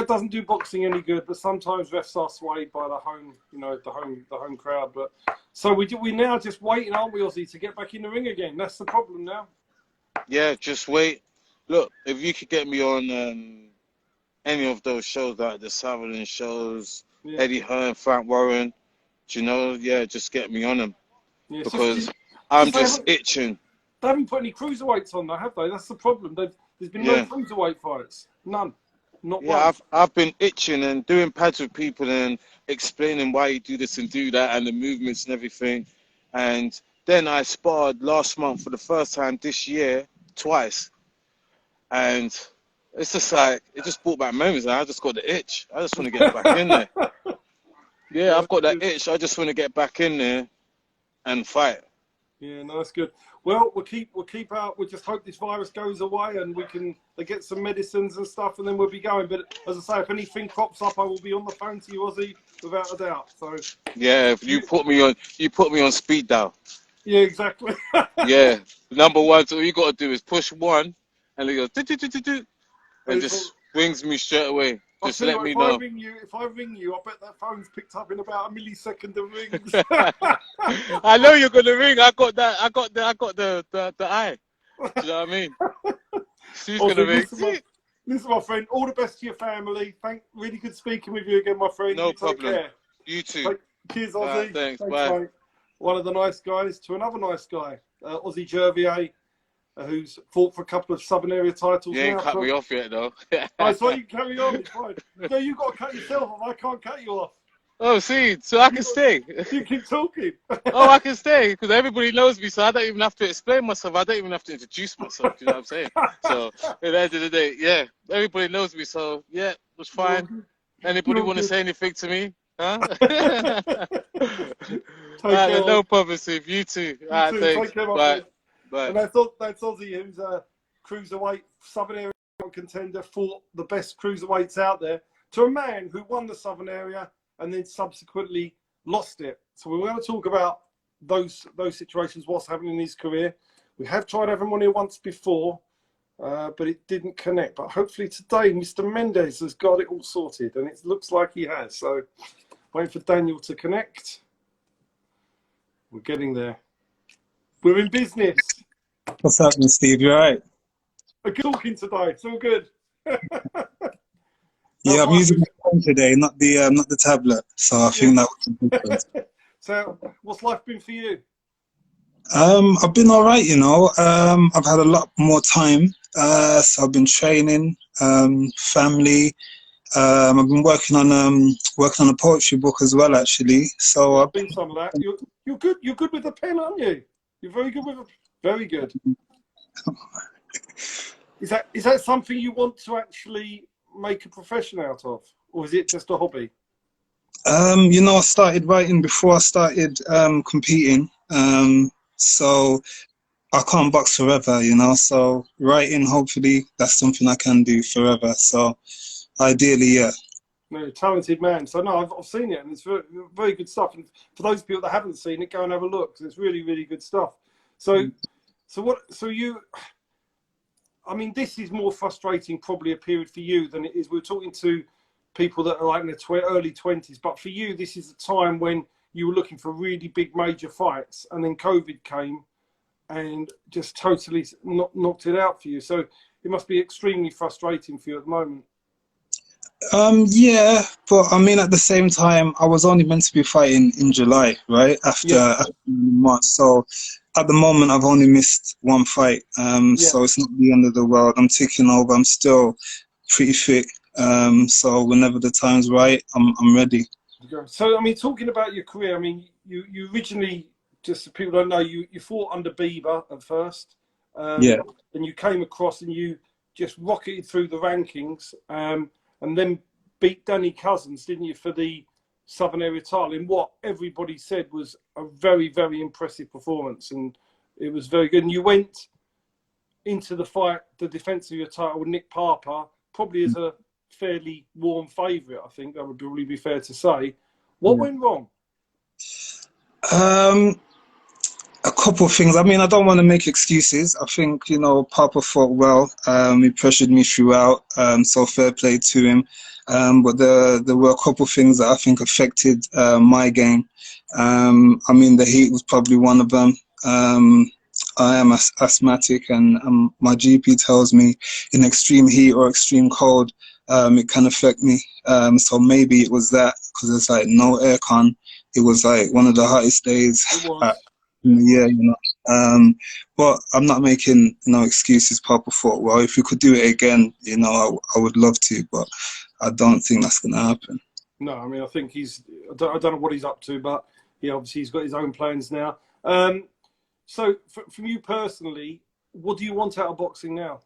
doesn't do boxing any good. But sometimes refs are swayed by the home, the home crowd. But so we now just waiting, aren't we, Ossie, to get back in the ring again? That's the problem now. Yeah, just wait. Look, if you could get me on any of those shows, like the Sutherland shows, Yeah. Eddie Hearn, Frank Warren, yeah, just get me on them Yeah, because I'm just itching. They haven't put any cruiserweights on, though, have they? That's the problem. There's been no cruiserweight fights. None. Not one. I've been itching and doing pads with people and explaining why you do this and do that and the movements and everything. And then I sparred last month for the first time this year, twice. And it's just like, it just brought back memories. I just got the itch. I just want to get back in there. Yeah, I've got that itch. I just want to get back in there and fight. Yeah, no, that's good. Well, we'll keep out. We'll just hope this virus goes away and they get some medicines and stuff, and then we'll be going. But as I say, if anything crops up, I will be on the phone to you, Ossie, without a doubt. So yeah, if you put me on speed dial. Yeah, exactly. Yeah, number one. So all you got to do is push one, and it goes do, and just rings me straight away. Just let me know. If I ring you, I bet that phone's picked up in about a millisecond of rings. I know you're gonna ring. I got the eye. Do you know what I mean? She's gonna ring. Listen, my friend. All the best to your family. Really good speaking with you again, my friend. No problem. Take care. You too. Cheers, Ossie. Thanks. Bye. Mate. One of the nice guys to another nice guy, Ossie Jervier, who's fought for a couple of Southern area titles. You ain't cut me off yet, though. I saw you carry on. It's fine. No, you've got to cut yourself off. I can't cut you off. Oh, see, so I can stay. You keep talking. Oh, I can stay because everybody knows me, so I don't even have to explain myself. I don't even have to introduce myself. You know what I'm saying? So at the end of the day, yeah, everybody knows me. So yeah, it was fine. Anybody want to say anything to me? Huh? No problem, Steve. You too. Thanks. Take care, Bye. And that's Ossie, who's a cruiserweight Southern area contender, fought the best cruiserweights out there, to a man who won the Southern area and then subsequently lost it. So we're going to talk about those situations, what's happening in his career. We have tried having him on here once before, but it didn't connect. But hopefully today, Mr. Mendes has got it all sorted, and it looks like he has. So waiting for Daniel to connect. We're getting there. We're in business. What's happening, Steve? You all right? We're talking today. It's all good. Yeah, I'm using my phone today, not the tablet. So I think that was the difference. So, what's life been for you? I've been all right, I've had a lot more time. So I've been training, family. I've been working on a poetry book as well, actually. So I've been some of that. You're good. You're good with the pen, aren't you? You're very good with it. Very good. Is that something you want to actually make a profession out of, or is it just a hobby? I started writing before I started competing. So I can't box forever, So writing, hopefully, that's something I can do forever. So ideally, yeah. No, talented man. So no, I've seen it, and it's very, very good stuff. And for those people that haven't seen it, go and have a look, because it's really, really good stuff. So I mean, this is more frustrating, probably a period for you than it is. We're talking to people that are like in their early 20s, but for you, this is a time when you were looking for really big major fights, and then COVID came and just totally knocked it out for you. So it must be extremely frustrating for you at the moment. Yeah, but I mean, at the same time, I was only meant to be fighting in July, right? After March. So at the moment, I've only missed one fight. So it's not the end of the world. I'm ticking over. I'm still pretty fit. So whenever the time's right, I'm ready. So, I mean, talking about your career, I mean, you originally, just so people don't know, you fought under Bieber at first. And you came across and you just rocketed through the rankings. And then beat Danny Cousins, didn't you, for the Southern area title in what everybody said was a very, very impressive performance. And it was very good. And you went into the fight, the defence of your title with Nick Parker, probably as a fairly warm favourite, I think that would probably be fair to say. What went wrong? A couple of things. I mean, I don't want to make excuses. I think, you know, Papa fought well. He pressured me throughout, so fair play to him. But there were a couple of things that I think affected my game. I mean, the heat was probably one of them. I am asthmatic, and my GP tells me in extreme heat or extreme cold, it can affect me. So maybe it was that, because there's like no aircon. It was like one of the hottest days. Yeah, you know. But I'm not making no excuses. Papa thought, well, if we could do it again, you know, I would love to, but I don't think that's going to happen. No, I mean, I think I don't know what he's up to, but obviously he's got his own plans now. So from you personally, what do you want out of boxing now?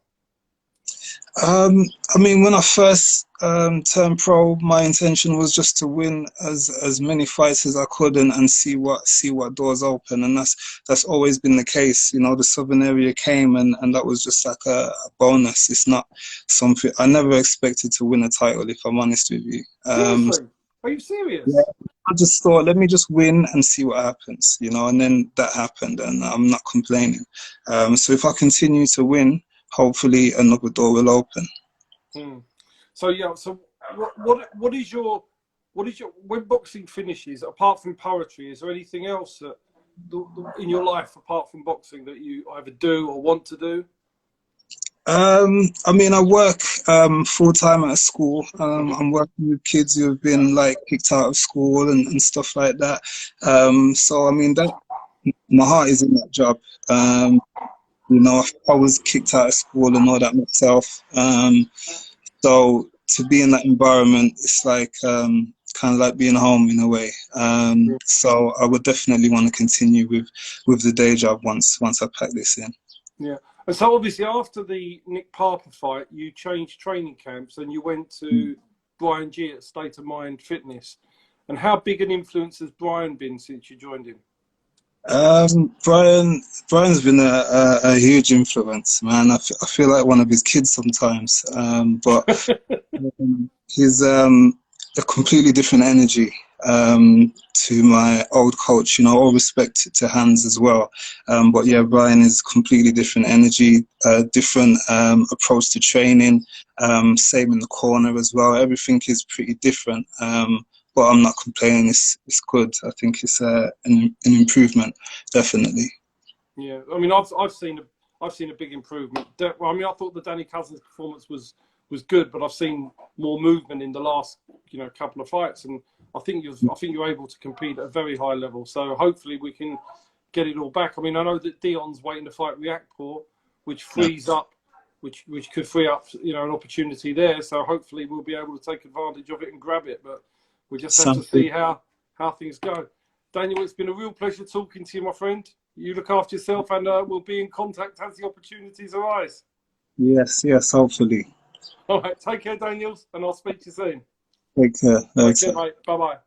I mean, when I first turned pro, my intention was just to win as many fights as I could and see what doors open, and that's always been the case. You know, the Southern area came, and that was just like a bonus. It's not something I never expected to win a title, if I'm honest with you. Seriously? Are you serious? Yeah, I just thought, let me just win and see what happens, you know, and then that happened, and I'm not complaining. So if I continue to win, hopefully another door will open. So what is your when boxing finishes, apart from poetry, is there anything else that in your life apart from boxing that you either do or want to do? I mean, I work full time at a school. I'm working with kids who have been like kicked out of school and stuff like that. So I mean, that my heart is in that job. You know, I was kicked out of school and all that myself. So to be in that environment, it's like kind of like being home in a way. So I would definitely want to continue with the day job once I pack this in. Yeah. And so obviously after the Nick Parker fight, you changed training camps and you went to Brian G at State of Mind Fitness. And how big an influence has Brian been since you joined him? Brian's been a huge influence, man. I feel like one of his kids sometimes, but he's a completely different energy to my old coach. You know, all respect to Hans as well, but yeah, Brian is completely different energy, different approach to training. Same in the corner as well. Everything is pretty different. But I'm not complaining. It's good. I think it's an improvement, definitely. Yeah, I mean, I've seen a big improvement. I mean, I thought the Danny Cousins performance was good, but I've seen more movement in the last couple of fights, and I think you're able to compete at a very high level. So hopefully we can get it all back. I mean, I know that Dion's waiting to fight Reactport, which frees up, which could free up an opportunity there. So hopefully we'll be able to take advantage of it and grab it, but. We just have to see how things go. Daniel, it's been a real pleasure talking to you, my friend. You look after yourself, and we'll be in contact as the opportunities arise. Yes, hopefully. All right, take care, Daniels, and I'll speak to you soon. Take care. Take care, mate. Bye-bye.